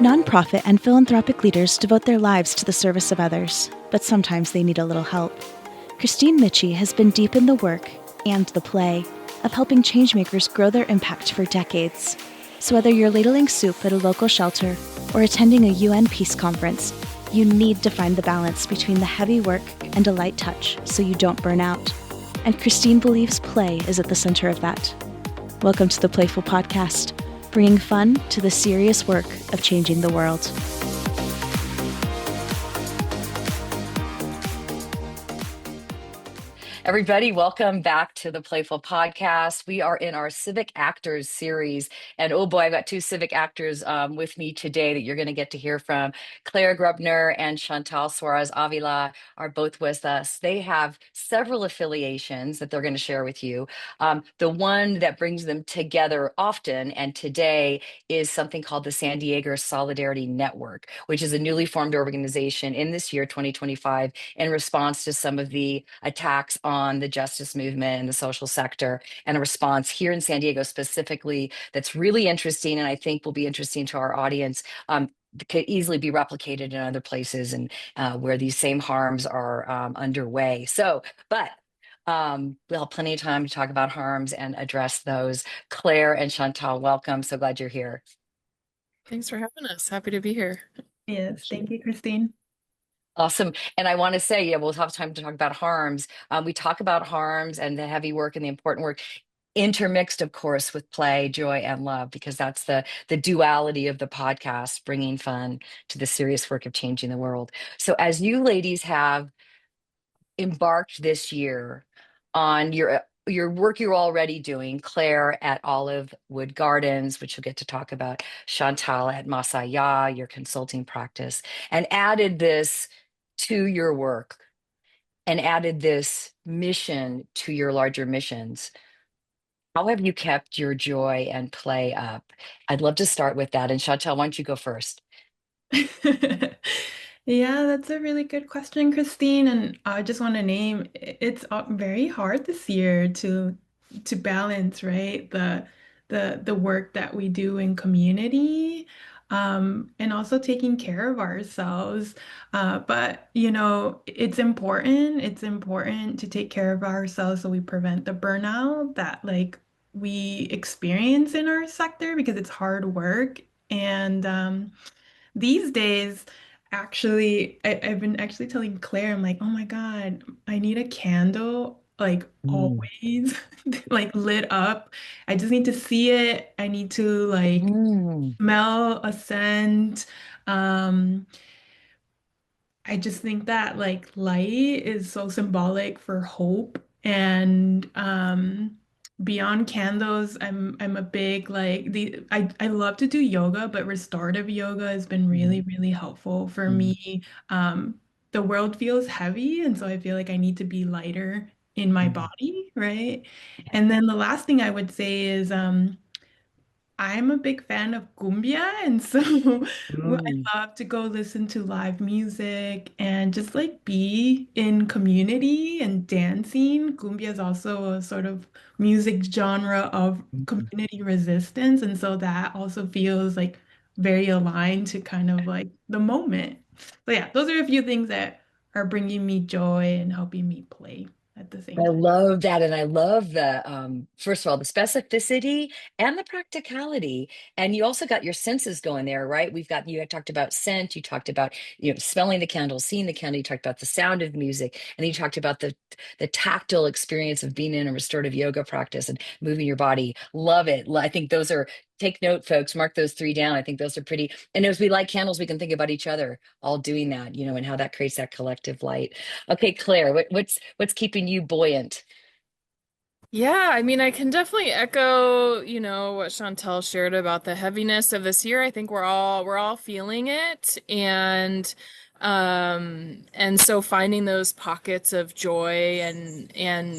Nonprofit and philanthropic leaders devote their lives to the service of others, but sometimes they need a little help. Kristine Michie has been deep in the work and the play of helping changemakers grow their impact for decades. So whether you're ladling soup at a local shelter or attending a UN peace conference, you need to find the balance between the heavy work and a light touch so you don't burn out. And Kristine believes play is at the center of that. Welcome to the PlayFull Podcast, bringing fun to the serious work of changing the world. Everybody, welcome back to the PlayFull Podcast. We are in our Civic Actors series. And oh boy, I've got two civic actors with me today that you're going to get to hear from. Claire Groebner and Shantel Suárez Ávila are both with us. They have several affiliations that they're going to share with you. The one that brings them together often and today is something called the San Diego Solidarity Network, which is a newly formed organization in this year, 2025, in response to some of the attacks on the justice movement and the social sector, and a response here in San Diego specifically that's really interesting and I think will be interesting to our audience. Could easily be replicated in other places and where these same harms are underway. But we'll have plenty of time to talk about harms and address those. Claire and Shantel, welcome. So glad you're here. Thanks for having us. Happy to be here. Yes, thank you, Kristine. Awesome. And I want to say, yeah, we'll have time to talk about harms. We talk about harms and the heavy work and the important work intermixed, of course, with play, joy, and love, because that's the duality of the podcast, bringing fun to the serious work of changing the world. So as you ladies have embarked this year on your work you're already doing, Claire at Olive Wood Gardens, which you'll get to talk about, Shantel at Masaya, your consulting practice, and added this to your work and added this mission to your larger missions. How have you kept your joy and play up? I'd love to start with that. And Shantel, why don't you go first? Yeah, that's a really good question, Kristine. And I just want to name it's very hard this year to balance, right? The work that we do in community, and also taking care of ourselves. But it's important. It's important to take care of ourselves so we prevent the burnout that we experience in our sector because it's hard work. And these days, actually, I've been actually telling Claire, I'm like, oh my God, I need a candle, like Mm. always, like lit up. I just need to see it. I need to Mm. smell a scent. Um, I just think that light is so symbolic for hope and beyond candles, I'm a big I love to do yoga, but restorative yoga has been really, really helpful for Mm. me. The world feels heavy, and so I feel like I need to be lighter in my Mm. body, right? And then the last thing I would say is I'm a big fan of cumbia, and so Mm. I love to go listen to live music and just be in community and dancing. Cumbia is also a sort of music genre of Mm. community resistance, and so that also feels very aligned to kind of the moment. So yeah, those are a few things that are bringing me joy and helping me play at the same I time. love that. And I love first of all, the specificity and the practicality. And you also got your senses going there, right? You had talked about scent, you talked about, smelling the candle, seeing the candle, you talked about the sound of music, and then you talked about the tactile experience of being in a restorative yoga practice and moving your body. Love it. I think take note, folks, mark those three down. I think those are pretty, and as we light candles, we can think about each other all doing that, and how that creates that collective light. Okay, Claire, what's keeping you buoyant? Yeah, I mean, I can definitely echo, what Chantel shared about the heaviness of this year. I think we're all feeling it, and so finding those pockets of joy and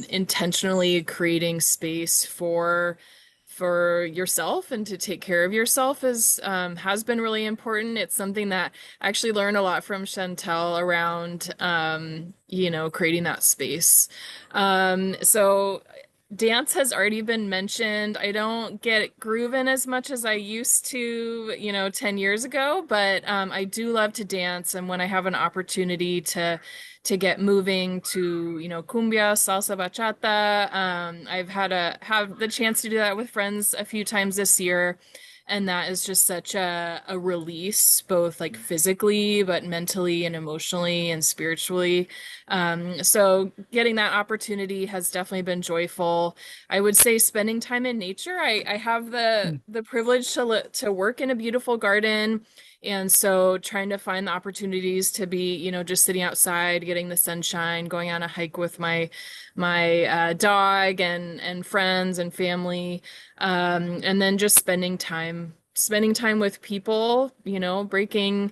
intentionally creating space for yourself and to take care of yourself has been really important. It's something that I actually learned a lot from Chantel around creating that space. So Dance has already been mentioned. I don't get grooving as much as I used to, 10 years ago, but I do love to dance. And when I have an opportunity to get moving to, cumbia, salsa, bachata, I've have the chance to do that with friends a few times this year. And that is just such a release, both like physically, but mentally and emotionally and spiritually. So getting that opportunity has definitely been joyful. I would say spending time in nature. I have the privilege to work in a beautiful garden. And so trying to find the opportunities to be, just sitting outside, getting the sunshine, going on a hike with my dog and friends and family, and then just spending time with people, breaking,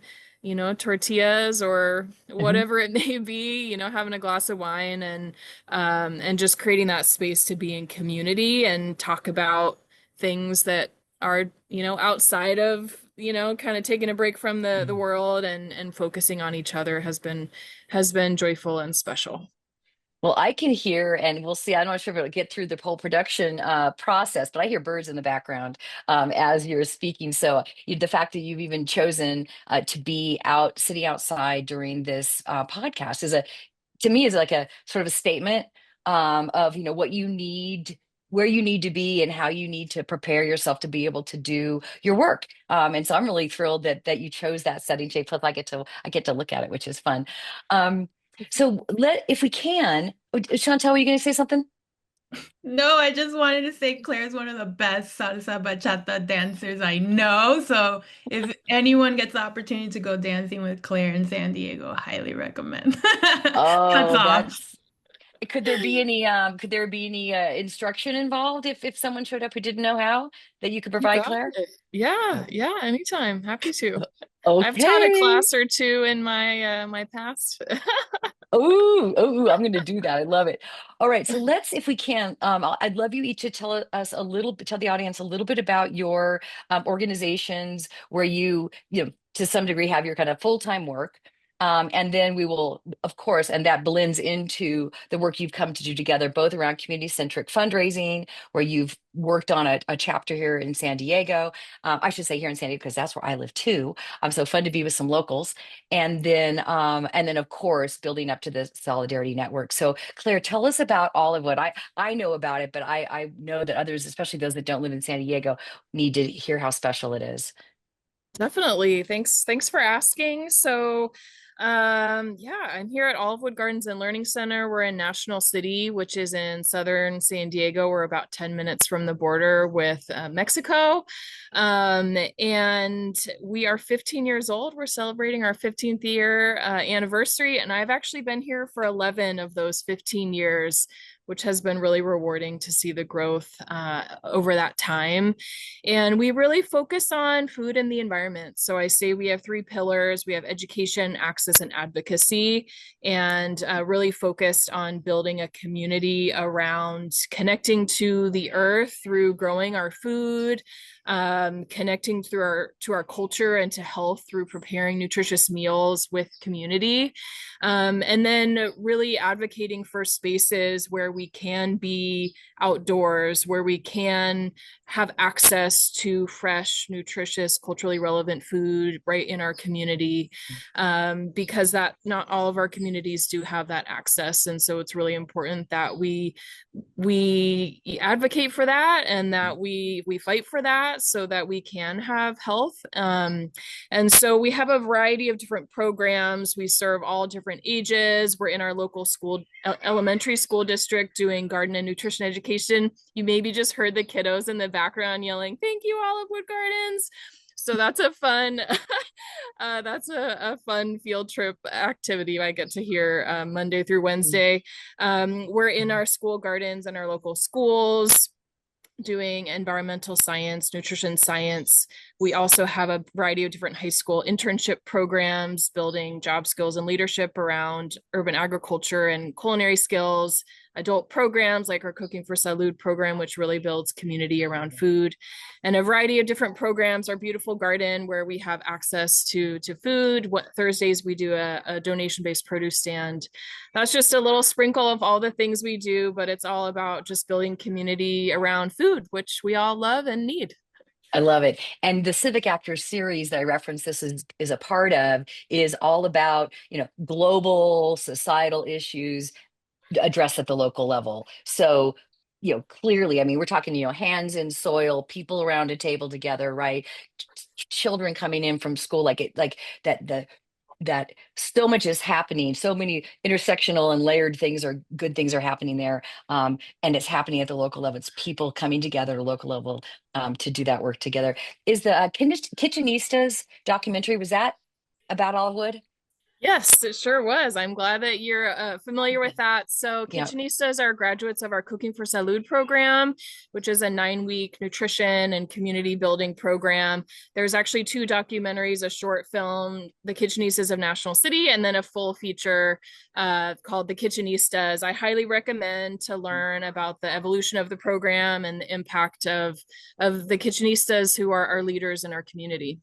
tortillas or Mhm. whatever it may be, having a glass of wine and just creating that space to be in community and talk about things that are, outside of, kind of taking a break from the world and focusing on each other has been joyful and special. Well, I can hear, and we'll see. I'm not sure if it'll get through the whole production process, but I hear birds in the background as you're speaking. So the fact that you've even chosen to be out, sitting outside during this podcast to me, is like a sort of a statement of, what you need, where you need to be, and how you need to prepare yourself to be able to do your work. And so I'm really thrilled that you chose that setting, Jay. Plus, I get to look at it, which is fun. Um, so if we can, Chantel, were you going to say something? No, I just wanted to say Claire's one of the best salsa bachata dancers I know. So if anyone gets the opportunity to go dancing with Claire in San Diego, highly recommend. That's Oh, all. that's. Could there be any instruction involved if someone showed up who didn't know how that you could You provide, got Claire? it. Yeah, yeah, anytime. Happy to. I've taught a Okay. class or two in my past. Oh, I'm going to do that. I love it. All right, so let's, if we can, I'd love you each to tell us a little bit, tell the audience a little bit about your organizations where to some degree, have your kind of full-time work. And then we will, of course, and that blends into the work you've come to do together, both around community-centric fundraising, where you've worked on a chapter here in San Diego. I should say here in San Diego, because that's where I live too. So fun to be with some locals, and then of course building up to the Solidarity Network. So Claire, tell us about all of what I know about it, but I know that others, especially those that don't live in San Diego, need to hear how special it is. Definitely. Thanks for asking. So, yeah, I'm here at Olivewood Gardens and Learning Center. We're in National City, which is in southern San Diego. We're about 10 minutes from the border with Mexico. And we are 15 years old. We're celebrating our 15th year anniversary, and I've actually been here for 11 of those 15 years, which has been really rewarding to see the growth over that time. And we really focus on food and the environment. So I say we have three pillars. We have education, access, and advocacy, and really focused on building a community around connecting to the earth through growing our food, connecting to our culture and to health through preparing nutritious meals with community, and then really advocating for spaces where we can be outdoors, where we can have access to fresh, nutritious, culturally relevant food right in our community, because that not all of our communities do have that access, and so it's really important that we advocate for that and that we fight for that so that we can have health. And so we have a variety of different programs. We serve all different ages. We're in our local school, elementary school district, doing garden and nutrition education. You maybe just heard the kiddos in the background yelling, "Thank you, Olivewood Gardens." So that's a fun that's a fun field trip activity I get to hear Monday through Wednesday. We're in our school gardens and our local schools doing environmental science, nutrition science. We also have a variety of different high school internship programs, building job skills and leadership around urban agriculture and culinary skills, adult programs like our Cooking for Salud program, which really builds community around food, and a variety of different programs. Our beautiful garden, where we have access to food. What Thursdays we do a donation-based produce stand. That's just a little sprinkle of all the things we do, but it's all about just building community around food, which we all love and need. I love it. And the Civic Actors series that I reference this is a part of is all about, global societal issues addressed at the local level. So, clearly, I mean, we're talking, hands in soil, people around a table together, right? Children coming in from school, like that, that so much is happening, so many intersectional and layered things or good things are happening there, and it's happening at the local level. It's people coming together at a local level, to do that work together. Is the Kitchenistas documentary, was that about Olivewood? Yes, it sure was. I'm glad that you're familiar with that. So, Yeah. Kitchenistas are graduates of our Cooking for Salud program, which is a 9-week nutrition and community building program. There's actually 2 documentaries, a short film, The Kitchenistas of National City, and then a full feature called The Kitchenistas. I highly recommend to learn about the evolution of the program and the impact of the Kitchenistas, who are our leaders in our community.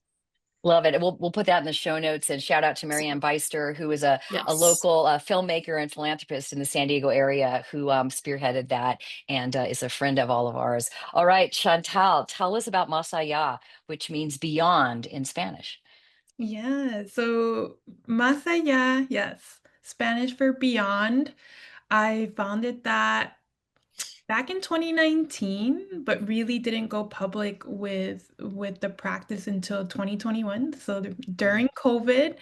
Love it. We'll put that in the show notes, and shout out to Marianne Beister, who is a local filmmaker and philanthropist in the San Diego area who spearheaded that and is a friend of all of ours. All right, Shantel, tell us about Más Allá, which means beyond in Spanish. Yeah, so más allá, yes, Spanish for beyond. I founded that back in 2019, but really didn't go public with the practice until 2021. So during COVID,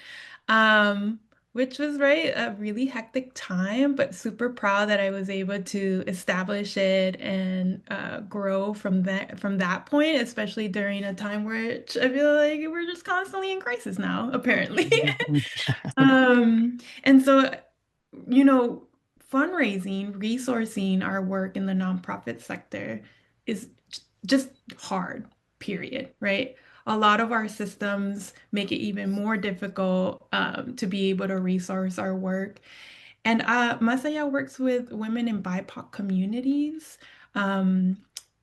um, which was right a really hectic time, but super proud that I was able to establish it and grow from that point, especially during a time which I feel like we're just constantly in crisis now, apparently. And so, you know, fundraising, resourcing our work in the nonprofit sector is just hard, period, right? A lot of our systems make it even more difficult to be able to resource our work. And Masaya works with women in BIPOC communities um,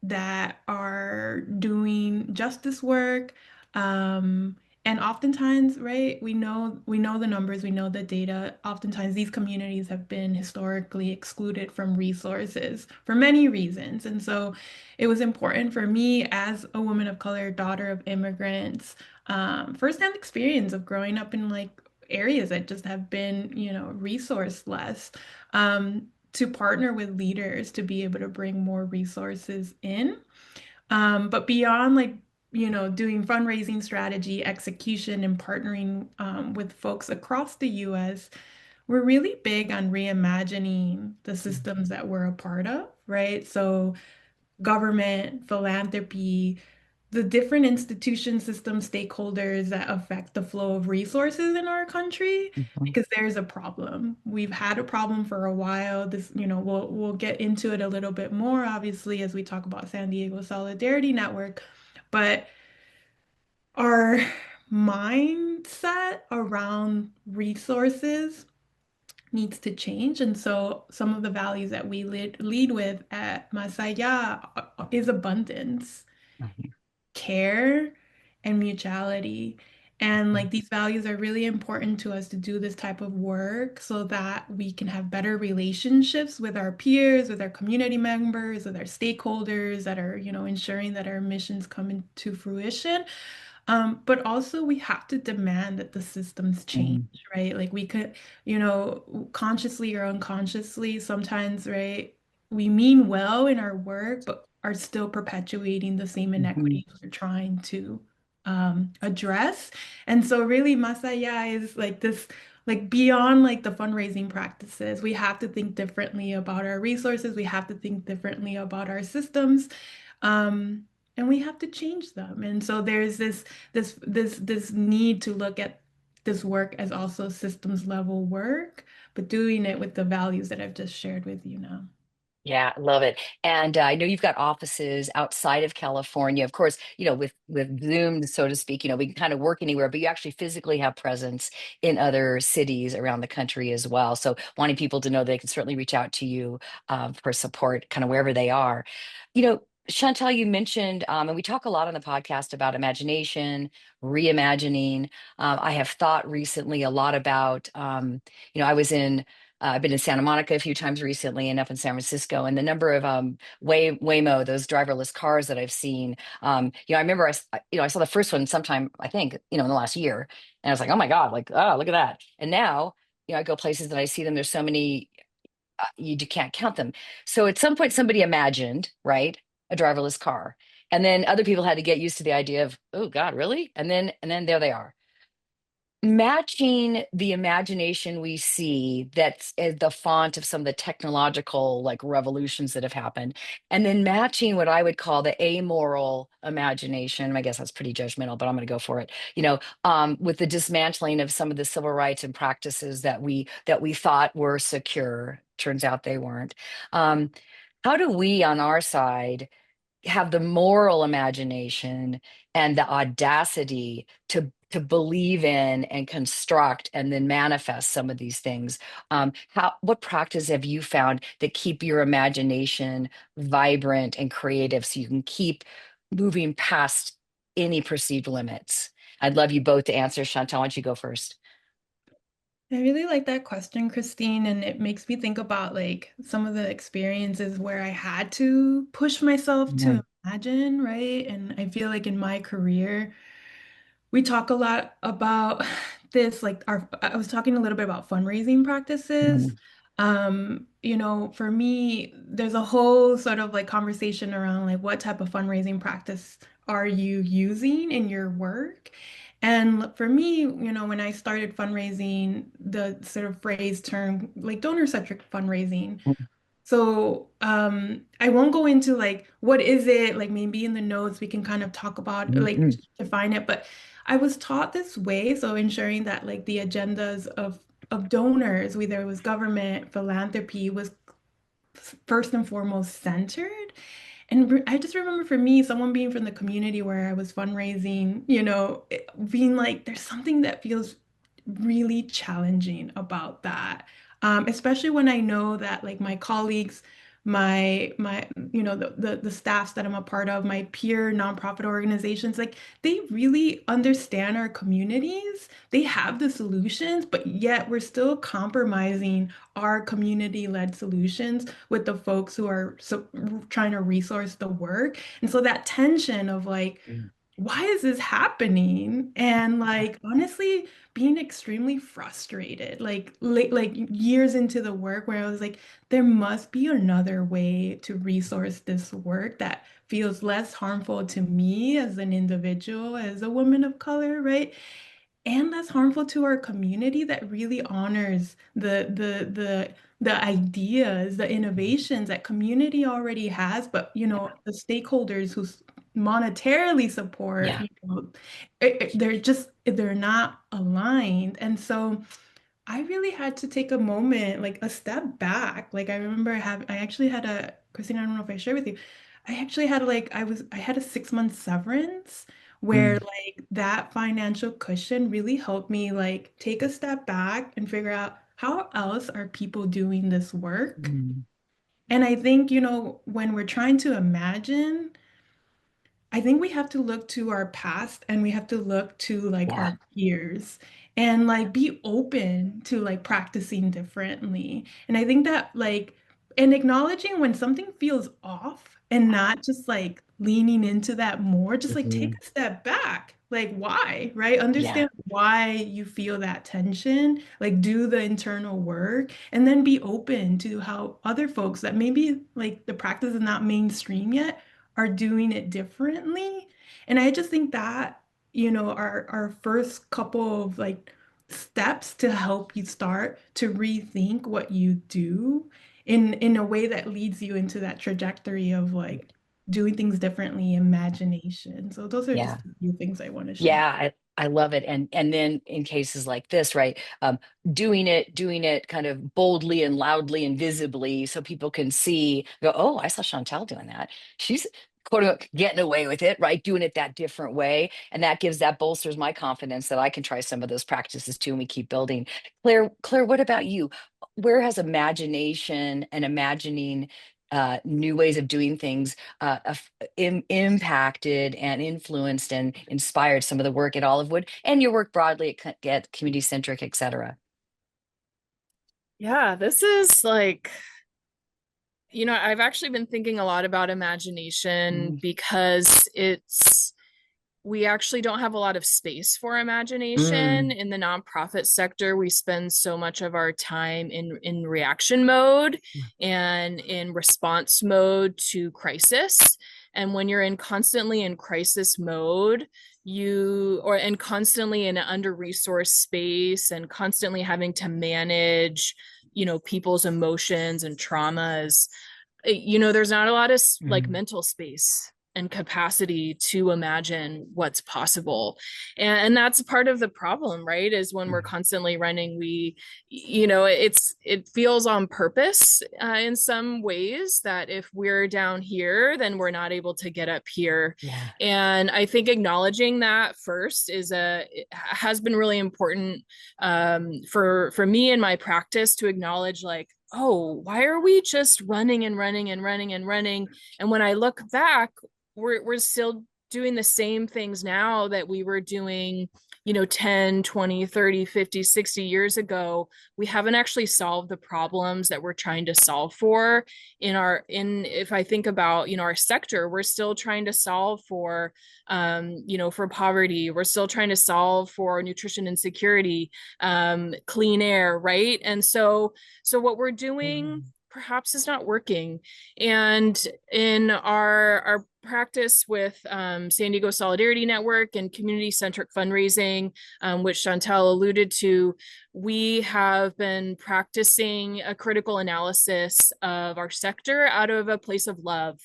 that are doing justice work. Um, and oftentimes, right, we know the numbers, we know the data. Oftentimes, these communities have been historically excluded from resources for many reasons. And so it was important for me as a woman of color, daughter of immigrants, firsthand experience of growing up in like areas that just have been, resourceless, to partner with leaders to be able to bring more resources in. But beyond like, doing fundraising strategy, execution, and partnering with folks across the US, we're really big on reimagining the systems that we're a part of, right? So government, philanthropy, the different institution system stakeholders that affect the flow of resources in our country, Mhm. because there's a problem. We've had a problem for a while. This, we'll get into it a little bit more, obviously, as we talk about San Diego Solidarity Network. But our mindset around resources needs to change. And so some of the values that we lead with at Masaya is abundance, Mhm. care, and mutuality. And Mhm. like these values are really important to us to do this type of work so that we can have better relationships with our peers, with our community members, with our stakeholders that are, ensuring that our missions come into fruition. But also we have to demand that the systems change, Mhm. right? Like we could, consciously or unconsciously, sometimes, right, we mean well in our work, but are still perpetuating the same Mhm. inequities we're trying to address. And so really Masaya is like this, like beyond like the fundraising practices, we have to think differently about our resources. We have to think differently about our systems. And we have to change them. And so there's this need to look at this work as also systems level work, but doing it with the values that I've just shared with you now. Yeah, I love it. And I know you've got offices outside of California. Of course, with Zoom, so to speak, we can kind of work anywhere, but you actually physically have presence in other cities around the country as well. So wanting people to know they can certainly reach out to you for support kind of wherever they are. Chantel, you mentioned, and we talk a lot on the podcast about imagination, reimagining. I have thought recently a lot about, I was in I've been in Santa Monica a few times recently and up in San Francisco, and the number of Waymo, those driverless cars that I've seen. I remember I saw the first one sometime, I think, in the last year, and I was like, oh my God, like, oh, look at that. And now, I go places and I see them. There's so many, can't count them. So at some point, somebody imagined, right, a driverless car, and then other people had to get used to the idea of, oh God, really? And then there they are, matching the imagination we see that's the font of some of the technological like revolutions that have happened, and then matching what I would call the amoral imagination. I guess that's pretty judgmental, but I'm going to go for it, with the dismantling of some of the civil rights and practices that we thought were secure. Turns out they weren't. How do we on our side have the moral imagination and the audacity to believe in and construct and then manifest some of these things? What practice have you found that keep your imagination vibrant and creative so you can keep moving past any perceived limits? I'd love you both to answer. Chantal, why don't you go first? I really like that question, Kristine, and it makes me think about like some of the experiences where I had to push myself Yeah. to imagine, right? And I feel like in my career, we talk a lot about this, like I was talking a little bit about fundraising practices. Mhm. For me, there's a whole sort of like conversation around like what type of fundraising practice are you using in your work? And for me, when I started fundraising, the sort of phrase term like donor-centric fundraising. So I won't go into like what is it, like maybe in the notes we can kind of talk about like Mhm. define it, but I was taught this way, so ensuring that like the agendas of donors, whether it was government, philanthropy, was first and foremost centered. And I just remember for me, someone being from the community where I was fundraising, being like, there's something that feels really challenging about that. Especially when I know that like my colleagues, my the staffs that I'm a part of, my peer nonprofit organizations, like they really understand our communities. They have the solutions, but yet we're still compromising our community-led solutions with the folks who are trying to resource the work. And so that tension of like, why is this happening? And like honestly, being extremely frustrated, like years into the work where I was like, there must be another way to resource this work that feels less harmful to me as an individual, as a woman of color, right? And that's harmful to our community that really honors the ideas, the innovations that community already has, but the stakeholders who monetarily support, Yeah. they're not aligned. And so I really had to take a moment, like a step back. Like I remember I actually had Christine, I don't know if I shared with you. I actually had I had a 6 month severance where Mm. like that financial cushion really helped me like take a step back and figure out how else are people doing this work. Mm. And I think, when we're trying to imagine, I think we have to look to our past and we have to look to like Yeah. our peers and like be open to like practicing differently. And I think that like, and acknowledging when something feels off and not just like leaning into that more, just like take Mhm. a step back. Like, why, right? Yeah. Understand why you feel that tension, like do the internal work, and then be open to how other folks that maybe like the practice is not mainstream yet are doing it differently. And I just think that, our first couple of like steps to help you start to rethink what you do in a way that leads you into that trajectory of like doing things differently, imagination. So those are just Yeah. a few things I want to share. Yeah, I love it. And then in cases like this, right, doing it kind of boldly and loudly and visibly so people can see, go, oh, I saw Shantel doing that. She's quote unquote getting away with it, right? Doing it that different way. And that bolsters my confidence that I can try some of those practices too, and we keep building. Claire, what about you? Where has imagination and imagining new ways of doing things impacted and influenced and inspired some of the work at Olivewood and your work broadly at Community Centric, et cetera? Yeah, this is like, I've actually been thinking a lot about imagination Mm. because we actually don't have a lot of space for imagination Mm. in the nonprofit sector. We spend so much of our time in reaction mode and in response mode to crisis. And when you're constantly in crisis mode, and constantly in an under-resourced space and constantly having to manage, people's emotions and traumas, there's not a lot of like Mm. mental space and capacity to imagine what's possible. And that's part of the problem, right? Is when we're Mm. constantly running, it feels on purpose in some ways that if we're down here, then we're not able to get up here. Yeah. And I think acknowledging that first has been really important for me in my practice, to acknowledge like, oh, why are we just running and running and running and running? And when I look back, we're still doing the same things now that we were doing 10, 20, 30, 50, 60 years ago. We haven't actually solved the problems that we're trying to solve for if I think about our sector. We're still trying to solve for for poverty. We're still trying to solve for nutrition insecurity, clean air, right? And so what we're doing perhaps is not working. And in our practice with San Diego Solidarity Network and community-centric fundraising, which Shantel alluded to, we have been practicing a critical analysis of our sector out of a place of love.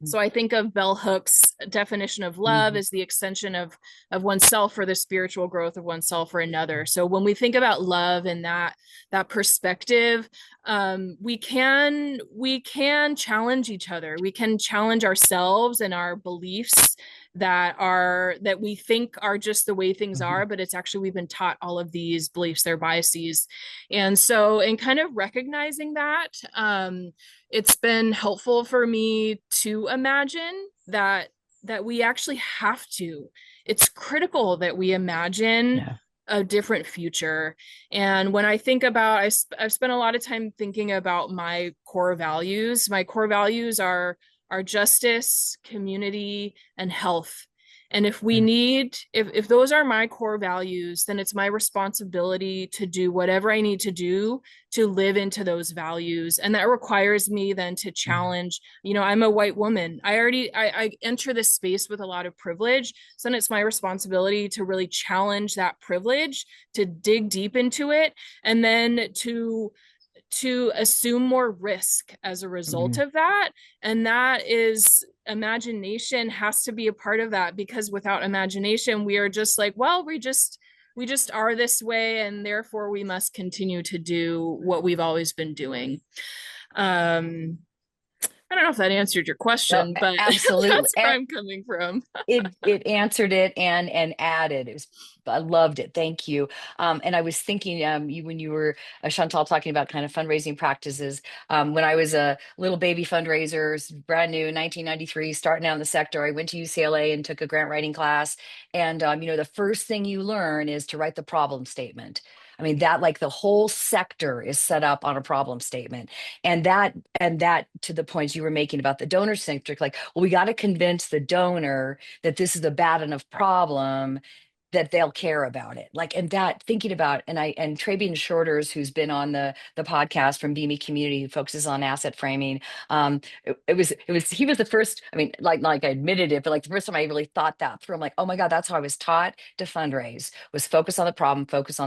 So I think of Bell Hooks' definition of love as the extension of oneself for the spiritual growth of oneself for another. So when we think about love in that perspective, we can challenge each other. We can challenge ourselves and our beliefs that we think are just the way things are, but it's actually, we've been taught all of these beliefs, they're biases. And so in kind of recognizing that, it's been helpful for me to imagine that we actually have to. It's critical that we imagine a different future. And when I think about, I've spent a lot of time thinking about my core values. My core values are justice, community, and health. And if those are my core values, then it's my responsibility to do whatever I need to do to live into those values. And that requires me then to challenge, I'm a white woman. I enter this space with a lot of privilege. So then it's my responsibility to really challenge that privilege, to dig deep into it, and then to assume more risk as a result of that. And that is, imagination has to be a part of that, because without imagination, we are just like, well, we just are this way, and therefore we must continue to do what we've always been doing. I don't know if that answered your question, but Absolutely. that's where I'm coming from. It answered it and added. I loved it. Thank you. And I was thinking, when you were Chantal talking about kind of fundraising practices, when I was a little baby fundraiser, brand new, 1993, starting out in the sector, I went to UCLA and took a grant writing class. And the first thing you learn is to write the problem statement. I mean, that, like, the whole sector is set up on a problem statement. And that to the points you were making about the donor centric, like, well, we got to convince the donor that this is a bad enough problem that they'll care about it. Like, and that thinking about, and Trabian Shorters, who's been on the podcast from Beamy Community, who focuses on asset framing. He was the first, I mean, like I admitted it, but like the first time I really thought that through, I'm like, oh my God, that's how I was taught to fundraise, was focus on the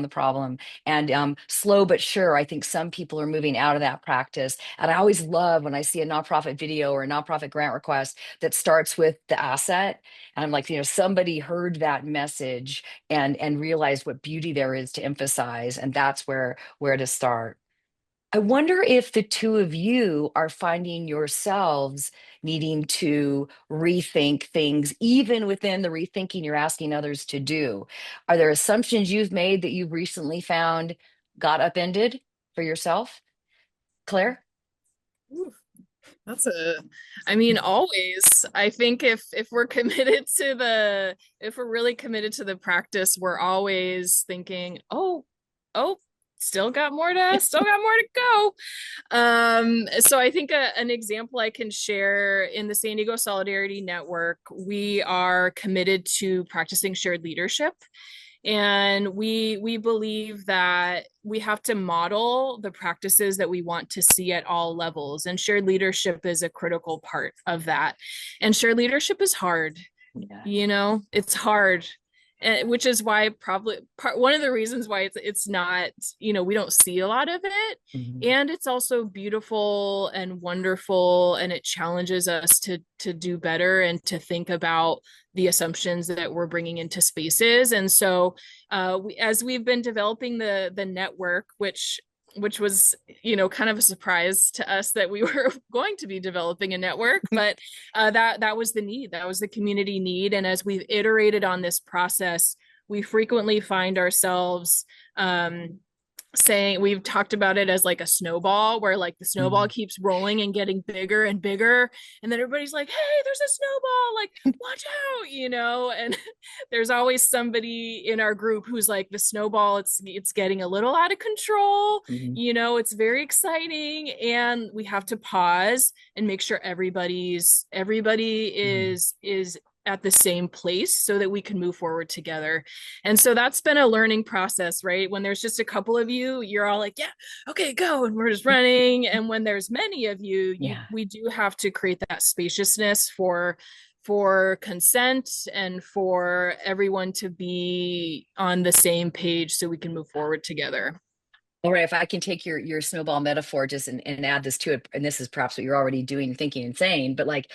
problem. And slow but sure, I think some people are moving out of that practice. And I always love when I see a nonprofit video or a nonprofit grant request that starts with the asset. And I'm like, somebody heard that message acknowledge and realize what beauty there is to emphasize, and that's where to start. I wonder if the two of you are finding yourselves needing to rethink things, even within the rethinking you're asking others to do. Are there assumptions you've made that you've recently found got upended for yourself? Claire? Ooh, I mean, always. I think if we're committed to if we're really committed to the practice, we're always thinking, oh, still got more to go. So I think an example I can share in the San Diego Solidarity Network, we are committed to practicing shared leadership. And we believe that we have to model the practices that we want to see at all levels. And shared leadership is a critical part of that. And shared leadership is hard. Yeah. It's hard. Which is why one of the reasons why it's not, we don't see a lot of it. Mhm. And it's also beautiful and wonderful, and it challenges us to do better and to think about the assumptions that we're bringing into spaces. And so as we've been developing the network, which was kind of a surprise to us that we were going to be developing a network, but that was the need, that was the community need. And as we've iterated on this process, we frequently find ourselves saying, we've talked about it as like a snowball, where like the snowball keeps rolling and getting bigger and bigger, and then everybody's like, hey, there's a snowball, like watch out, and there's always somebody in our group who's like, the snowball, it's getting a little out of control. It's very exciting, and we have to pause and make sure everybody is at the same place so that we can move forward together. And so that's been a learning process, right? When there's just a couple of you, you're all like, yeah, okay, go. And we're just running. And when there's many of you, we do have to create that spaciousness for consent and for everyone to be on the same page so we can move forward together. All right, if I can take your snowball metaphor just and add this to it, and this is perhaps what you're already doing, thinking, and saying, but like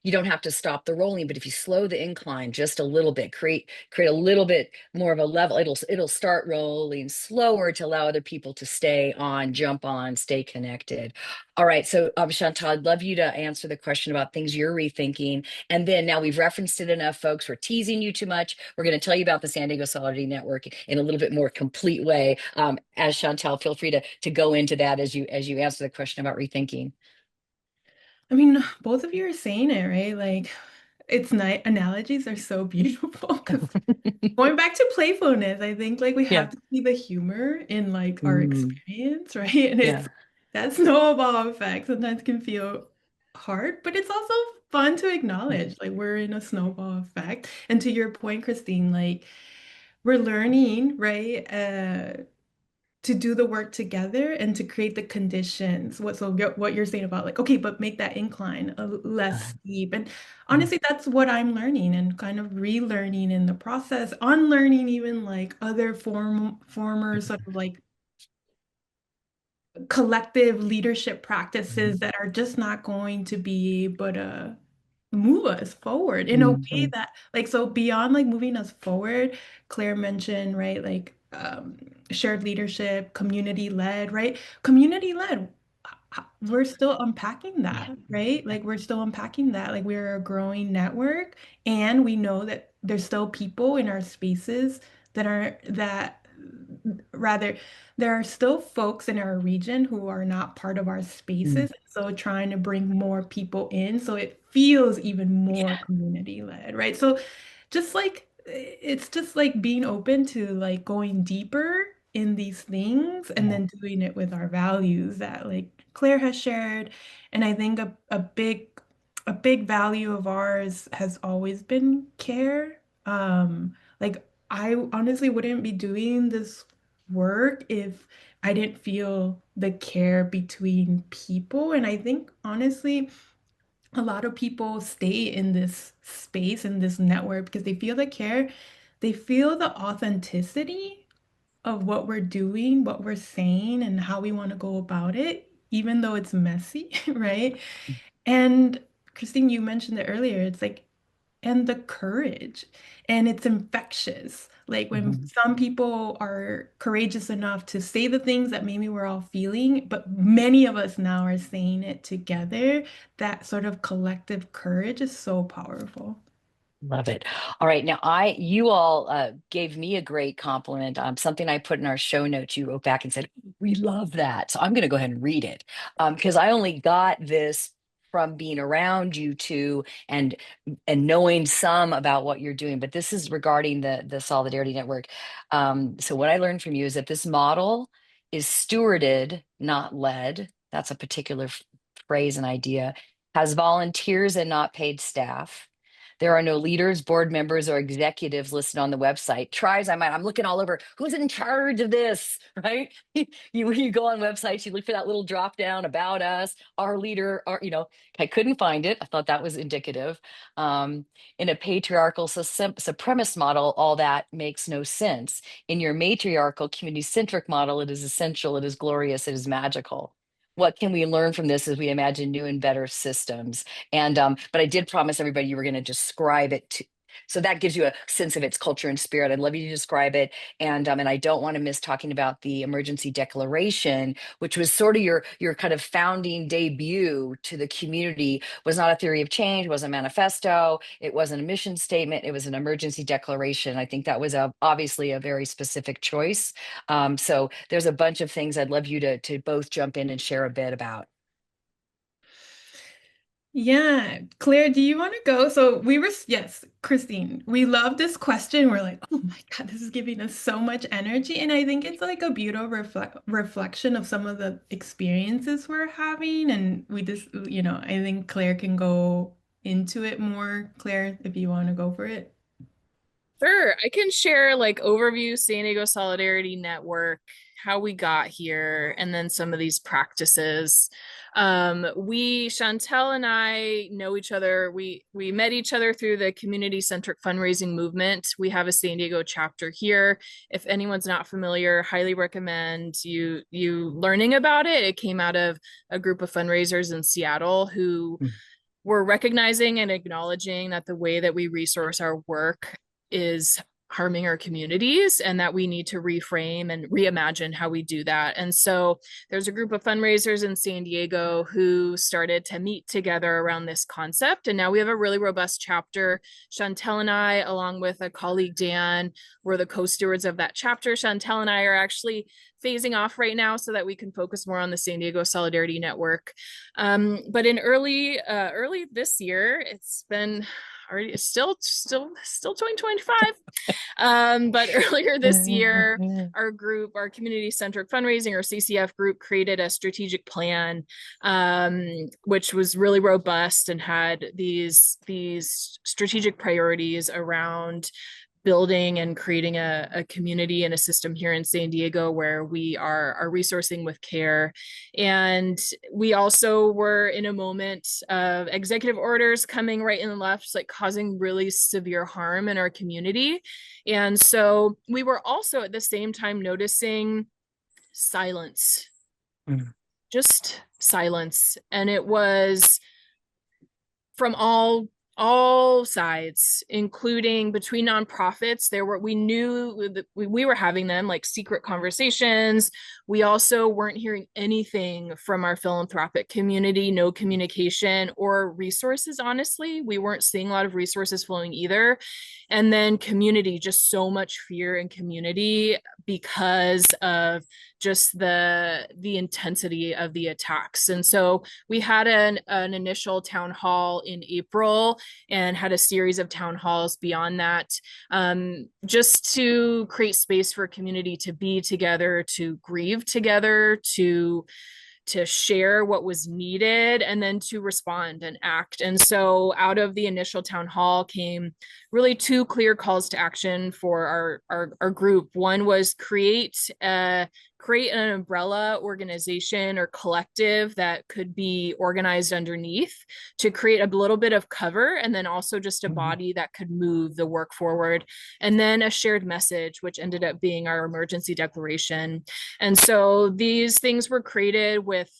you don't have to stop the rolling, but if you slow the incline just a little bit, create a little bit more of a level, it'll start rolling slower to allow other people to jump on, stay connected. All right, so Shantel, I'd love you to answer the question about things you're rethinking. And then now we've referenced it enough, folks. We're teasing you too much. We're going to tell you about the San Diego Solidarity Network in a little bit more complete way. As Shantel, feel free to go into that as you answer the question about rethinking. I mean, both of you are saying it, right? Like, it's nice. Analogies are so beautiful because going back to playfulness, I think like we have to see the humor in like our experience, right? And Yeah. it's that snowball effect sometimes can feel hard, but it's also fun to acknowledge like we're in a snowball effect. And to your point, Kristine, like we're learning, right? To do the work together and to create the conditions. What you're saying about like, okay, but make that incline less steep. And honestly, that's what I'm learning and kind of relearning in the process, unlearning even like other former sort of like collective leadership practices that are just not going to be able to move us forward in a way that like so beyond like moving us forward. Claire mentioned, right, like shared leadership, community led, right? Community led, we're still unpacking that, right? Like we're still unpacking that. Like we're a growing network, and we know that there's still people in our spaces that rather there are still folks in our region who are not part of our spaces. So trying to bring more people in so it feels even more community led, right? So just like it's just like being open to like going deeper in these things and then doing it with our values that like Claire has shared. And I think a big value of ours has always been care. Like I honestly wouldn't be doing this work if I didn't feel the care between people. And I think honestly, a lot of people stay in this space, in this network, because they feel the care, they feel the authenticity of what we're doing, what we're saying, and how we want to go about it, even though it's messy, right? And Kristine, you mentioned it earlier. It's like and the courage. And it's infectious. Like when Mhm. some people are courageous enough to say the things that maybe we're all feeling, but many of us now are saying it together, that sort of collective courage is so powerful. Love it. All right. Now, you all gave me a great compliment. Something I put in our show notes. You wrote back and said, "We love that." So I'm going to go ahead and read it because I only got this from being around you two and knowing some about what you're doing. But this is regarding the Solidarity Network. So what I learned from you is that this model is stewarded, not led. That's a particular phrase and idea. Has volunteers and not paid staff. There are no leaders, board members, or executives listed on the website. Tries, I'm looking all over. Who's in charge of this, right? When you go on websites, you look for that little drop down about us, our leader, I couldn't find it. I thought that was indicative. In a patriarchal supremacist model, all that makes no sense. In your matriarchal community-centric model, it is essential, it is glorious, it is magical. What can we learn from this as we imagine new and better systems? And but I did promise everybody you were going to describe it so that gives you a sense of its culture and spirit. I'd love you to describe it. And I don't want to miss talking about the emergency declaration, which was sort of your kind of founding debut to the community. Was not a theory of change, was a manifesto, it wasn't a mission statement, it was an emergency declaration. I think that was obviously a very specific choice. So there's a bunch of things I'd love you to both jump in and share a bit about. Yeah, Claire, do you want to go? So yes, Kristine, we love this question. We're like, oh my God, this is giving us so much energy. And I think it's like a beautiful reflection of some of the experiences we're having. And we just, I think Claire can go into it more. Claire, if you want to go for it. Sure, I can share like overview San Diego Solidarity Network, how we got here, and then some of these practices. Shantel and I know each other. We met each other through the community-centric fundraising movement. We have a San Diego chapter here. If anyone's not familiar, highly recommend you learning about it. It came out of a group of fundraisers in Seattle who were recognizing and acknowledging that the way that we resource our work is harming our communities and that we need to reframe and reimagine how we do that. And so there's a group of fundraisers in San Diego who started to meet together around this concept. And now we have a really robust chapter. Shantel and I, along with a colleague, Dan, were the co-stewards of that chapter. Shantel and I are actually phasing off right now so that we can focus more on the San Diego Solidarity Network. But in early this year, it's been already still 2025. But earlier this year, our group, our community-centric fundraising, or CCF group, created a strategic plan, which was really robust and had these strategic priorities around building and creating a community and a system here in San Diego where we are resourcing with care. And we also were in a moment of executive orders coming right and left, like causing really severe harm in our community. And so we were also at the same time noticing silence, just silence. And it was from all sides, including between nonprofits. We knew that we were having them like secret conversations. We also weren't hearing anything from our philanthropic community, no communication or resources. Honestly, we weren't seeing a lot of resources flowing either. And then community, just so much fear in community because of just the intensity of the attacks. And so we had an initial town hall in April and had a series of town halls beyond that, just to create space for community to be together, to grieve together, to share what was needed, and then to respond and act. And so out of the initial town hall came really two clear calls to action for our group. One was create an umbrella organization or collective that could be organized underneath to create a little bit of cover, and then also just a body that could move the work forward. And then a shared message, which ended up being our emergency declaration. And so these things were created with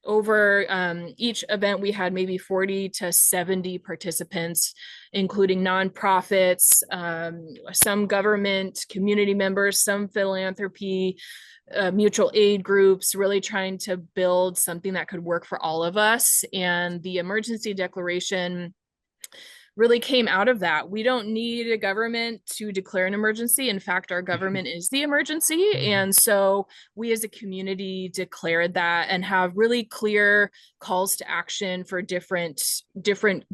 over each event, we had maybe 40 to 70 participants, including nonprofits, some government, community members, some philanthropy, mutual aid groups, really trying to build something that could work for all of us. And the emergency declaration really came out of that. We don't need a government to declare an emergency. In fact, our government is the emergency. And so we as a community declared that and have really clear calls to action for different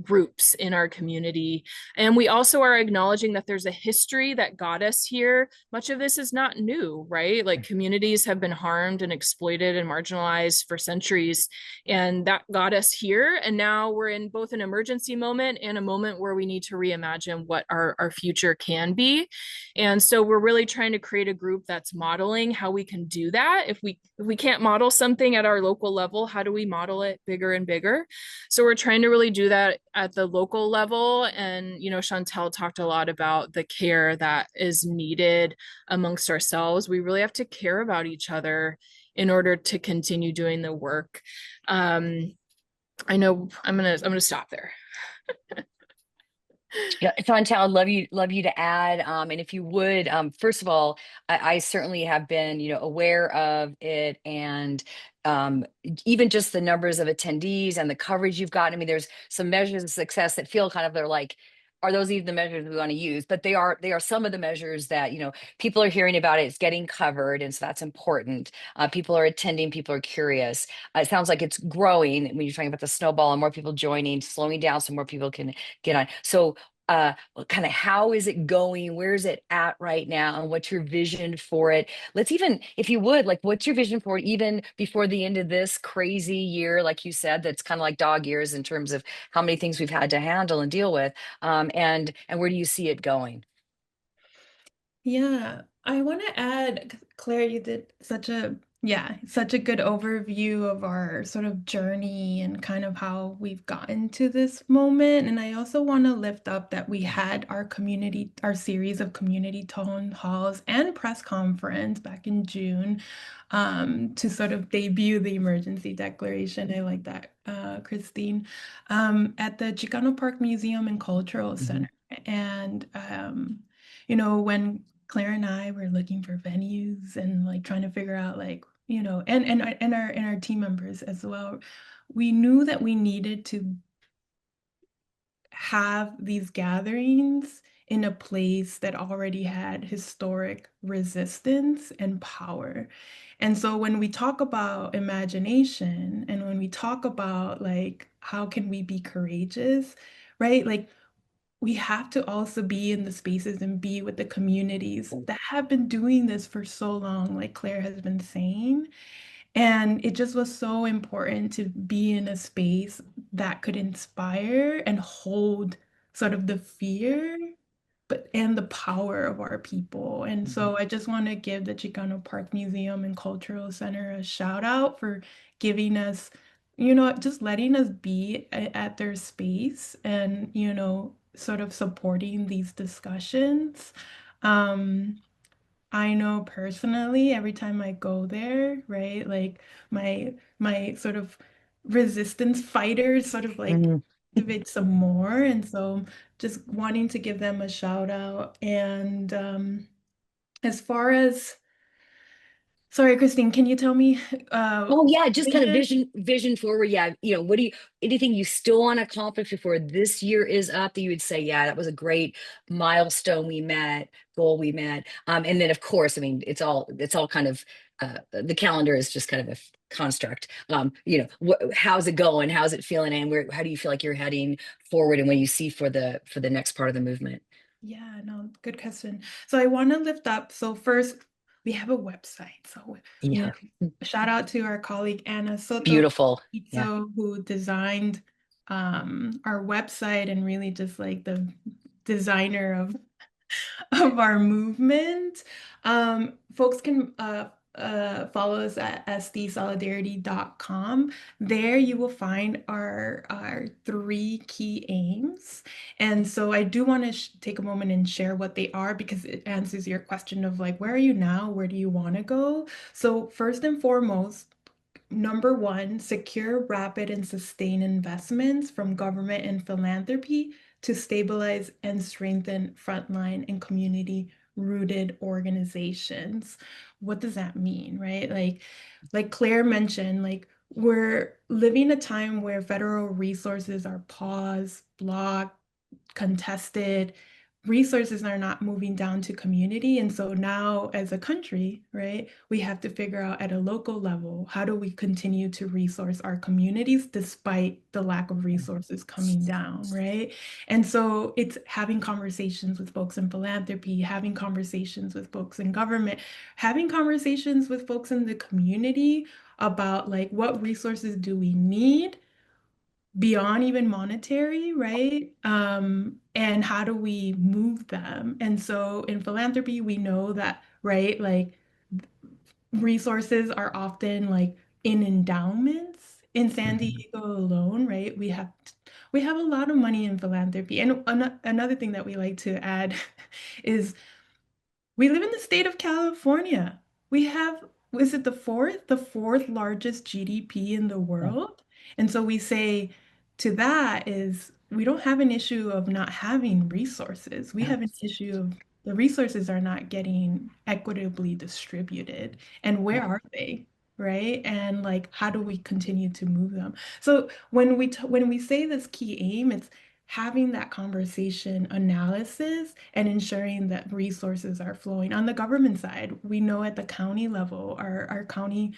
groups in our community. And we also are acknowledging that there's a history that got us here. Much of this is not new, right? Like communities have been harmed and exploited and marginalized for centuries, and that got us here. And now we're in both an emergency moment and a moment where we need to reimagine what our future can be. And so we're really trying to create a group that's modeling how we can do that. If we can't model something at our local level, how do we model it bigger and bigger? So we're trying to really do that at the local level. And, you know, Shantel talked a lot about the care that is needed amongst ourselves. We really have to care about each other in order to continue doing the work. I know I'm gonna stop there. Yeah, Shantel, I'd love you to add. And if you would, first of all, I certainly have been, aware of it, and even just the numbers of attendees and the coverage you've gotten. I mean, there's some measures of success that feel kind of, they're like, are those even the measures we want to use? But they are some of the measures that, people are hearing about it. It's getting covered, and so that's important. People are attending. People are curious. It sounds like it's growing when you're talking about the snowball and more people joining, slowing down so more people can get on. So kind of how is it going? Where's it at right now? And what's your vision for it? Let's even, if you would, like, what's your vision for it even before the end of this crazy year, like you said, that's kind of like dog years in terms of how many things we've had to handle and deal with. And where do you see it going? Yeah, I want to add, Claire, you did such a good overview of our sort of journey and kind of how we've gotten to this moment. And I also want to lift up that we had our series of community town halls and press conference back in June, to sort of debut the emergency declaration. I like that, Kristine, at the Chicano Park Museum and Cultural Mhm. Center. And when Claire and I were looking for venues and like trying to figure out, like, and our team members as well, we knew that we needed to have these gatherings in a place that already had historic resistance and power. And so when we talk about imagination and when we talk about like how can we be courageous, right? Like we have to also be in the spaces and be with the communities that have been doing this for so long, like Claire has been saying. And it just was so important to be in a space that could inspire and hold sort of the fear, but and the power of our people. And Mhm. so I just want to give the Chicano Park Museum and Cultural Center a shout out for giving us, just letting us be at their space and, sort of supporting these discussions. Um, I know personally, every time I go there, right, like my sort of resistance fighters sort of like Mhm. activate some more. And so just wanting to give them a shout out. And as far as, sorry, Kristine, can you tell me Oh yeah, just kind of vision? vision forward. Yeah, what do you anything you still want to accomplish before this year is up that you would say, yeah, that was a great milestone we met, goal we met. And then of course, I mean, it's all kind of the calendar is just kind of a construct. How's it going? How's it feeling? And how do you feel like you're heading forward and what do you see for the next part of the movement? Yeah, no, good question. So I want to lift up. So first, we have a website. So, Yeah. shout out to our colleague Anna Soto Beautiful. Yeah. who designed our website and really just like the designer of our movement. Folks can follow us at sdsolidarity.com. There you will find our three key aims. And so I do want to take a moment and share what they are because it answers your question of like, where are you now? Where do you want to go? So first and foremost, number one, secure, rapid, and sustained investments from government and philanthropy to stabilize and strengthen frontline and community-rooted organizations. What does that mean, right? Like Claire mentioned, like we're living a time where federal resources are paused, blocked, contested, resources are not moving down to community. And so now, as a country, right, we have to figure out at a local level, how do we continue to resource our communities despite the lack of resources coming down, right? And so it's having conversations with folks in philanthropy, having conversations with folks in government, having conversations with folks in the community about like what resources do we need beyond even monetary, right? And how do we move them? And so in philanthropy, we know that, right, like resources are often like in endowments. In San Mhm. Diego alone, right? We have a lot of money in philanthropy. And another thing that we like to add is we live in the state of California. We have, is it the fourth largest GDP in the Yeah. world? And so we say to that is we don't have an issue of not having resources. We Yeah. have an issue of the resources are not getting equitably distributed. And Yeah. where are they? Right? And like, how do we continue to move them? So when we say this key aim, it's having that conversation analysis and ensuring that resources are flowing. On the government side, we know at the county level, our county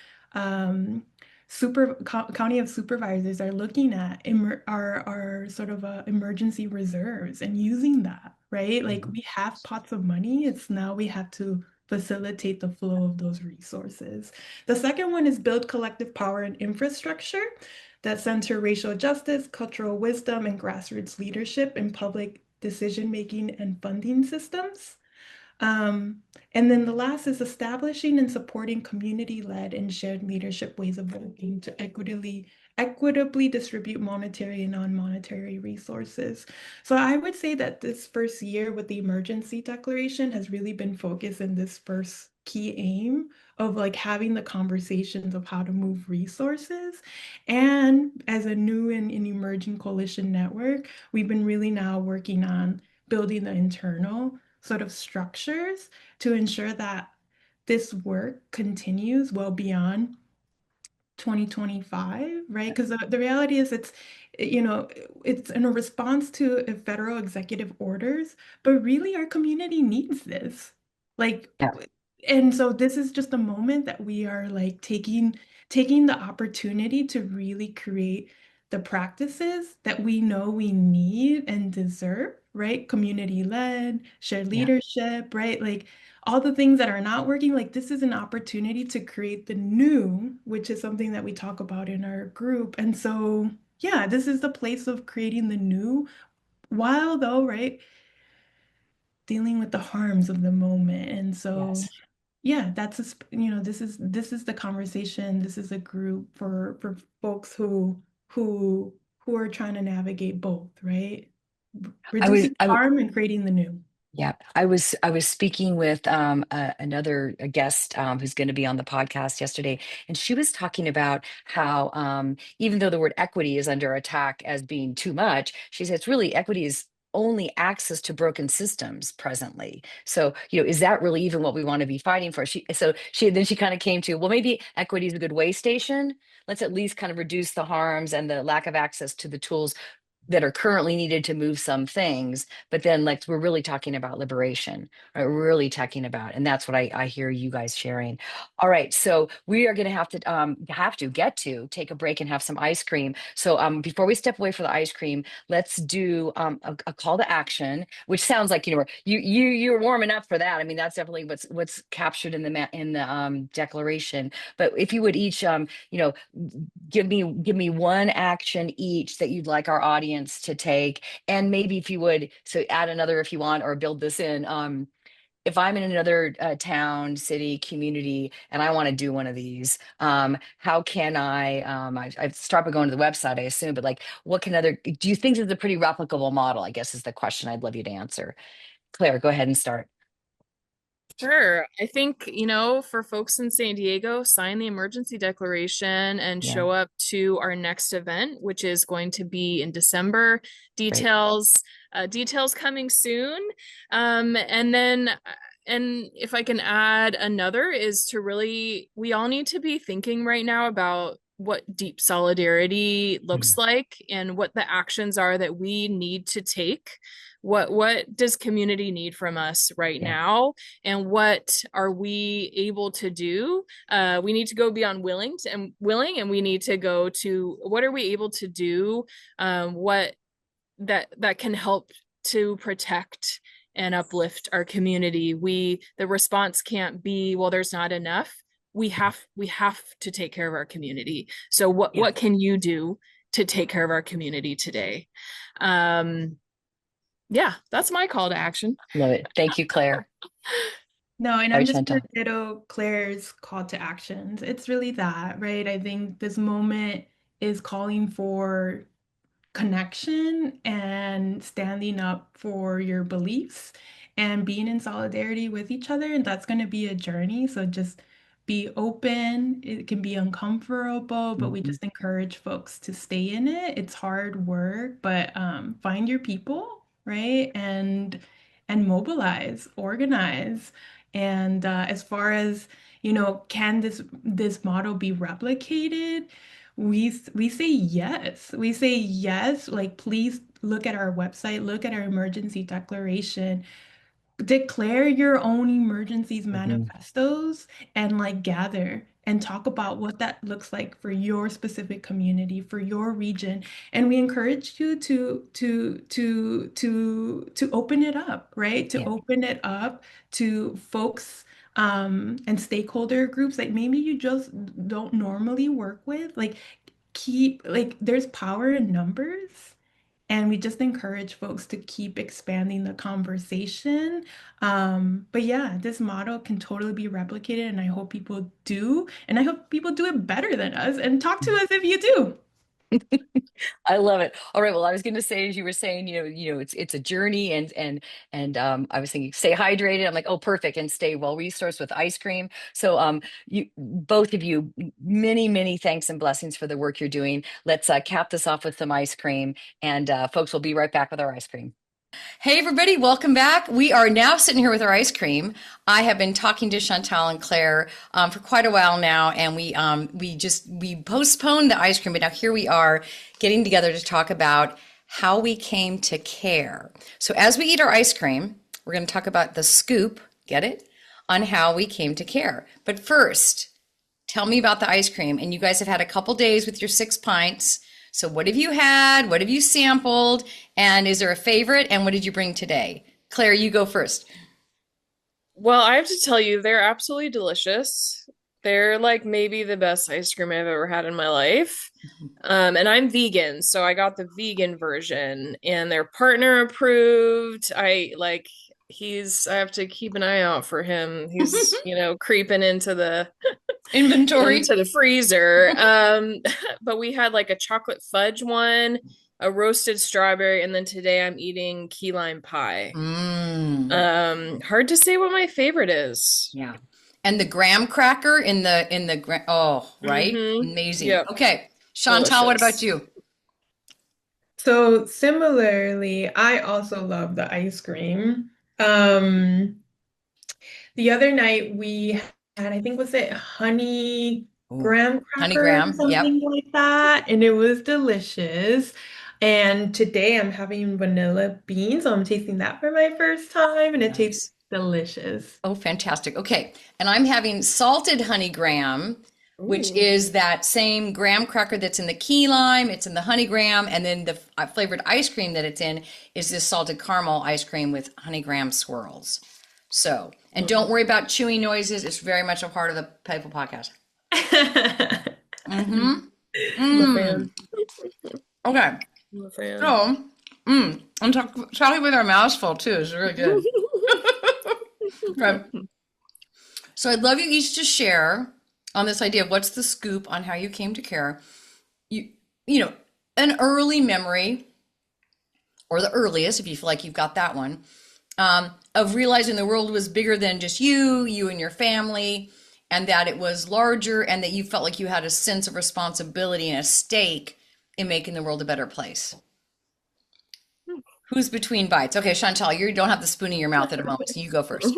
county of supervisors are looking at our sort of emergency reserves and using that, right? Like Mhm. we have pots of money. It's now we have to facilitate the flow of those resources. The second one is build collective power and infrastructure that center racial justice, cultural wisdom, and grassroots leadership in public decision making and funding systems. Um, and then the last is establishing and supporting community-led and shared leadership ways of working to equitably distribute monetary and non-monetary resources. So I would say that this first year with the emergency declaration has really been focused in this first key aim of like having the conversations of how to move resources. And as a new and emerging coalition network, we've been really now working on building the internal sort of structures to ensure that this work continues well beyond 2025, right? Because the reality is it's in a response to a federal executive orders, but really our community needs this. Like, Yeah. and so this is just a moment that we are like taking the opportunity to really create the practices that we know we need and deserve, right? Community led, shared Yeah. leadership, right? Like all the things that are not working, like this is an opportunity to create the new, which is something that we talk about in our group. And so, yeah, this is the place of creating the new, while though, right, dealing with the harms of the moment. And so, Yes. yeah, this is the conversation. This is a group for folks who are trying to navigate both, right? I was Reducing I was harm and creating the new. Yeah, I was speaking with another a guest who's going to be on the podcast yesterday, and she was talking about how even though the word equity is under attack as being too much, she said it's really equity is only access to broken systems presently. So, is that really even what we want to be fighting for? She kind of came to, well, maybe equity is a good way station. Let's at least kind of reduce the harms and the lack of access to the tools that are currently needed to move some things, but then like we're really talking about liberation, right? We're really talking about, and that's what I hear you guys sharing. All right, so we are going to have to take a break and have some ice cream. So before we step away for the ice cream, let's do a call to action, which sounds like you're warming up for that. I mean, that's definitely what's captured in the declaration. But if you would each give me one action each that you'd like our audience to take, and maybe if you would so add another if you want, or build this in. If I'm in another town, city, community, and I want to do one of these, how can I start by going to the website, I assume, but like, what can other, do you think this is a pretty replicable model? I guess is the question I'd love you to answer. Claire, go ahead and start. Sure. I think, for folks in San Diego, sign the emergency declaration and Yeah, show up to our next event, which is going to be in December. great. Details coming soon. And then, and if I can add another, is to really, we all need to be thinking right now about what deep solidarity looks Mm, like and what the actions are that we need to take. What does community need from us right yeah, now, and what are we able to do? We need to go beyond willing, and we need to go to what are we able to do, what that can help to protect and uplift our community. The response can't be, well, there's not enough. We have to take care of our community. So yeah. what can you do to take care of our community today? Yeah, that's my call to action. Love it. Thank you, Claire. No, and All I'm right, just going Shantel. to ditto Claire's call to actions. It's really that, right? I think this moment is calling for connection and standing up for your beliefs and being in solidarity with each other. And that's going to be a journey. So just be open. It can be uncomfortable, but we Mhm. just encourage folks to stay in it. It's hard work, but find your people, right? And mobilize, organize. And as far as, can this model be replicated? We say yes. We say yes. Like, please look at our website, look at our emergency declaration, declare your own emergencies Mhm. manifestos, and like gather and talk about what that looks like for your specific community, for your region. And we encourage you to open it up, right? To Yeah, open it up to folks and stakeholder groups like maybe you just don't normally work with. Like, keep like there's power in numbers, and we just encourage folks to keep expanding the conversation. But yeah, this model can totally be replicated, and I hope people do. And I hope people do it better than us. And talk to us if you do. I love it. All right. Well, I was going to say, as you were saying, it's a journey, and I was thinking, stay hydrated. I'm like, oh, perfect, and stay well resourced with ice cream. So, you both of you, many, many thanks and blessings for the work you're doing. Let's cap this off with some ice cream, and folks, we'll be right back with our ice cream. Hey, everybody, welcome back. We are now sitting here with our ice cream. I have been talking to Shantel and Claire for quite a while now, and we postponed the ice cream, but now here we are getting together to talk about how we came to care. So as we eat our ice cream, we're going to talk about the scoop, get it, on how we came to care. But first, tell me about the ice cream. And you guys have had a couple days with your 6 pints. So what have you had? What have you sampled? And is there a favorite? And what did you bring today? Claire, you go first. Well, I have to tell you, they're absolutely delicious. They're like maybe the best ice cream I've ever had in my life. And I'm vegan, so I got the vegan version, and they're partner approved. I have to keep an eye out for him. He's, creeping into the Inventory. freezer. But we had like a chocolate fudge one, a roasted strawberry, and then today I'm eating key lime pie. Mm, Hard to say what my favorite is. yeah. And the graham cracker oh, right? Amazing. Yep. Okay. Chantal, what about Delicious. you? So similarly, I also love the ice cream. Um, the other night we had, I think, was it honey Ooh, graham honey cracker or graham. Yep. something like that, and it was delicious. And today I'm having vanilla beans, so I'm tasting that for my first time, and it tastes Nice. delicious. Oh, fantastic. Okay. And I'm having salted honey graham, which Ooh. is that same graham cracker that's in the key lime, it's in the honey graham, and then the flavored ice cream that it's in is this salted caramel ice cream with honey graham swirls. So, and don't worry about chewing noises. It's very much a part of the PlayFull Podcast. Mm-hmm. I'm a fan. Okay. I'm a fan. So, I'm talking with our mouths full too. It's really good. Okay. So I'd love you each to share on this idea of what's the scoop on how you came to care. You know, an early memory, or the earliest, if you feel like you've got that one, of realizing the world was bigger than just you and your family, and that it was larger, and that you felt like you had a sense of responsibility and a stake in making the world a better place. Who's between bites? Okay, Shantel, you don't have the spoon in your mouth at the moment, so you go first.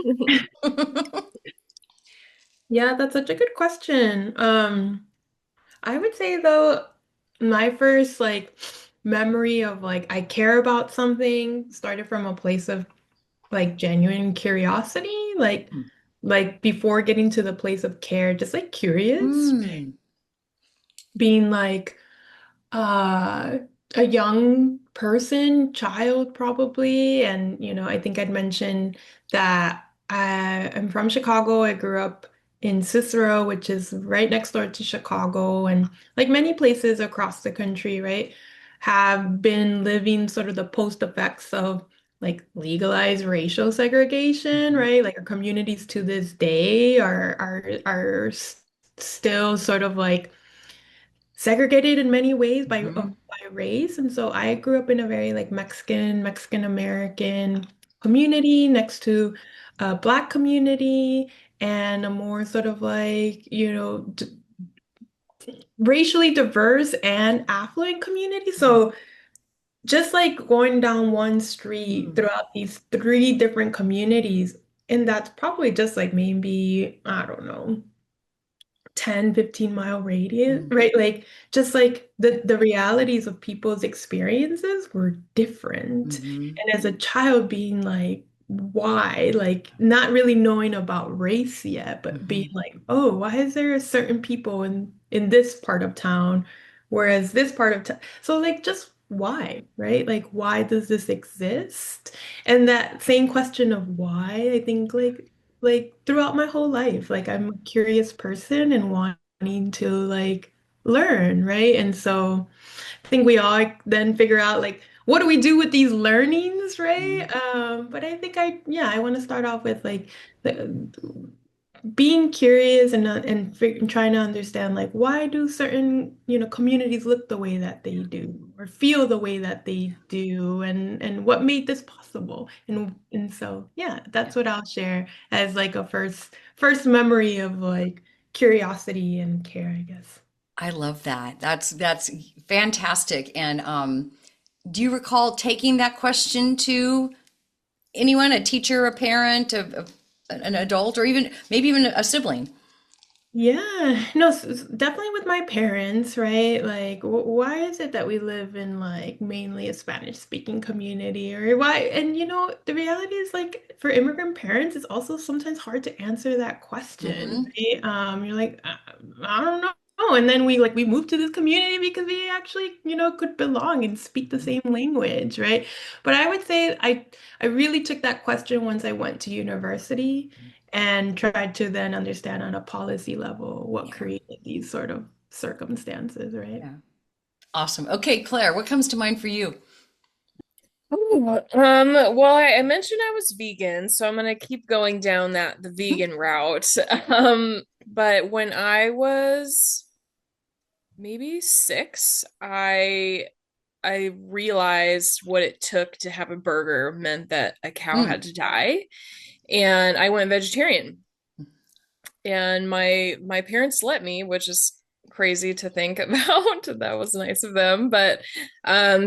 Yeah, that's such a good question. I would say though, my first like memory of like I care about something started from a place of like genuine curiosity, like before getting to the place of care, just like curious, Mm. being like uh a young person, child probably, and I think I'd mentioned that I'm from Chicago. I grew up in Cicero, which is right next door to Chicago, and like many places across the country, right, have been living sort of the post effects of like legalized racial segregation, Mhm. right? Like our communities to this day are still sort of like segregated in many ways Mhm. by race. And so I grew up in a very like Mexican American community next to a Black community and a more sort of like, d racially diverse and affluent community. So just like going down one street Mm. throughout these three different communities, and that's probably just like maybe, I don't know, 10-15 mile radius, Mm. right? Like just like the realities of people's experiences were different. Mhm. And as a child being like, why? Like not really knowing about race yet, but being Mhm. like, oh, why is there a certain people in this part of town, whereas this part of town, so like just why, right? Like why does this exist? And that same question of why, I think like throughout my whole life. Like I'm a curious person and wanting to like learn, right? And so I think we all then figure out like what do we do with these learnings, right? Mhm. But I think I want to start off with like the, being curious and trying to understand like why do certain communities look the way that they do or feel the way that they do and what made this possible and so yeah, that's what I'll share as like a first memory of like curiosity and care, I guess. I love that. That's fantastic. And do you recall taking that question to anyone, a teacher, a parent, an adult, or even maybe even a sibling? Yeah, no, definitely with my parents, right? Like, why is it that we live in like mainly a Spanish speaking community, or why? And the reality is like for immigrant parents, it's also sometimes hard to answer that question, Hmm. right? You're like, I don't know. And then we moved to this community because we actually, could belong and speak the same language, right? But I would say I really took that question once I went to university and tried to then understand on a policy level what Yeah, created these sort of circumstances, right? yeah. Awesome. Okay, Claire, what comes to mind for you? Oh, well, I mentioned I was vegan, so I'm gonna keep going down the vegan route. But when I was maybe 6, I realized what it took to have a burger meant that a cow Mm. had to die, and I went vegetarian. And my parents let me, which is crazy to think about. That was nice of them, but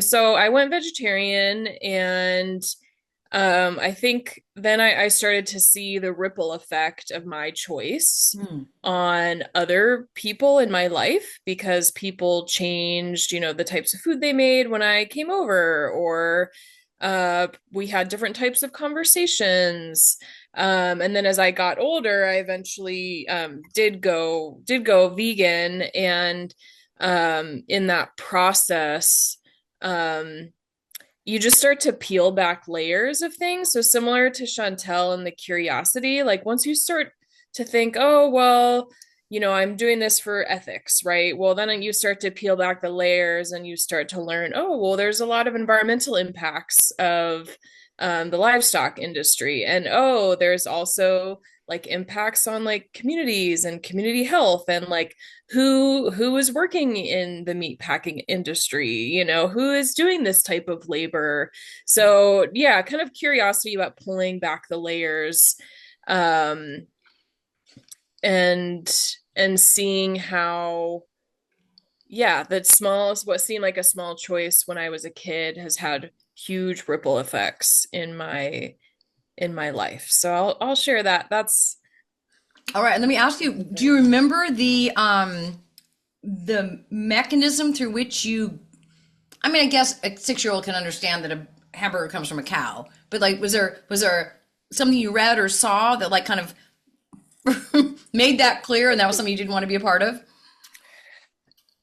so I went vegetarian, and I think then I started to see the ripple effect of my choice Mm. on other people in my life, because people changed, the types of food they made when I came over, or we had different types of conversations. And then as I got older, I eventually did go vegan, and in that process, um, you just start to peel back layers of things. So similar to Shantel and the curiosity, like once you start to think, oh, well, I'm doing this for ethics, right? Well, then you start to peel back the layers and you start to learn, oh, well, there's a lot of environmental impacts of the livestock industry. And there's also like impacts on like communities and community health, and like who is working in the meat packing industry, who is doing this type of labor. So yeah, kind of curiosity about pulling back the layers, and seeing how, yeah, what seemed like a small choice when I was a kid has had huge ripple effects in my life. So I'll share that. That's All right. And let me ask you, do you remember the mechanism through which I guess a 6-year-old can understand that a hamburger comes from a cow, but like, was there something you read or saw that like kind of made that clear, and that was something you didn't want to be a part of?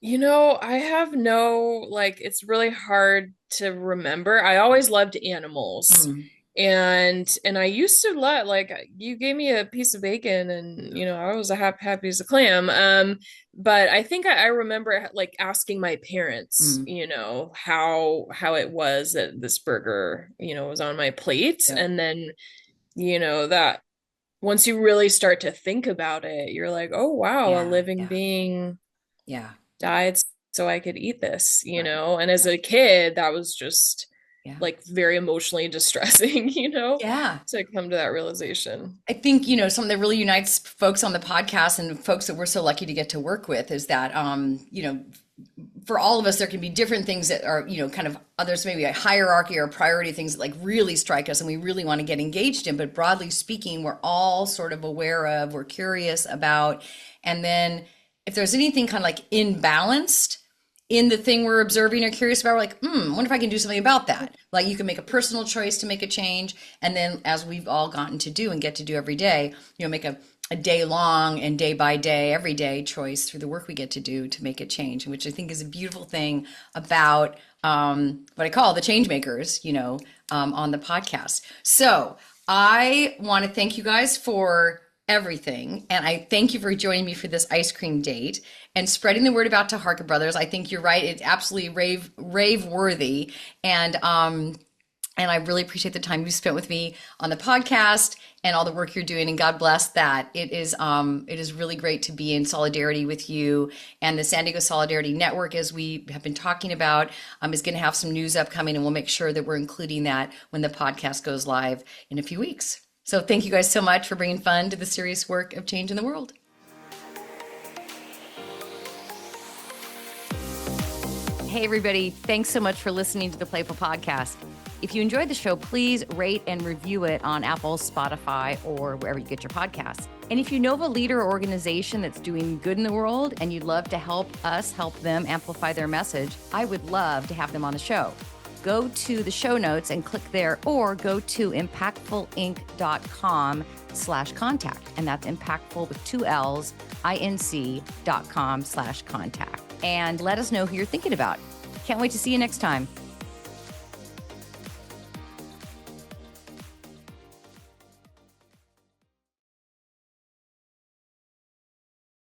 I have it's really hard to remember. I always loved animals. And I used to you gave me a piece of bacon and, I was a happy as a clam. But I think I remember like asking my parents, how it was that this burger, was on my plate. Yeah. And then, that once you really start to think about it, you're like, oh, wow, a living being died so I could eat this, and as a kid, that was just like very emotionally distressing, to come to that realization. I think, something that really unites folks on the podcast and folks that we're so lucky to get to work with is that, for all of us, there can be different things that are, kind of others, maybe a hierarchy or a priority, things that like really strike us and we really want to get engaged in. But broadly speaking, we're all sort of aware of, we're curious about. And then if there's anything kind of like imbalanced in the thing we're observing or curious about, we're like, I wonder if I can do something about that. Like you can make a personal choice to make a change. And then as we've all gotten to do and get to do every day, make a day long and day by day, every day choice through the work we get to do to make a change, which I think is a beautiful thing about what I call the change makers, on the podcast. So I want to thank you guys for everything. And I thank you for joining me for this ice cream date and spreading the word about To Harken Brothers. I think you're right. It's absolutely rave worthy. And I really appreciate the time you spent with me on the podcast and all the work you're doing. And God bless that. It is really great to be in solidarity with you. And the San Diego Solidarity Network, as we have been talking about, is going to have some news upcoming, and we'll make sure that we're including that when the podcast goes live in a few weeks. So thank you guys so much for bringing fun to the serious work of changing the world. Hey, everybody. Thanks so much for listening to the PlayFull Podcast. If you enjoyed the show, please rate and review it on Apple, Spotify, or wherever you get your podcasts. And if you know of a leader or organization that's doing good in the world and you'd love to help us help them amplify their message, I would love to have them on the show. Go to the show notes and click there, or go to impactfulinc.com/contact. And that's impactful with 2 L's, inc.com/contact. And let us know who you're thinking about. Can't wait to see you next time.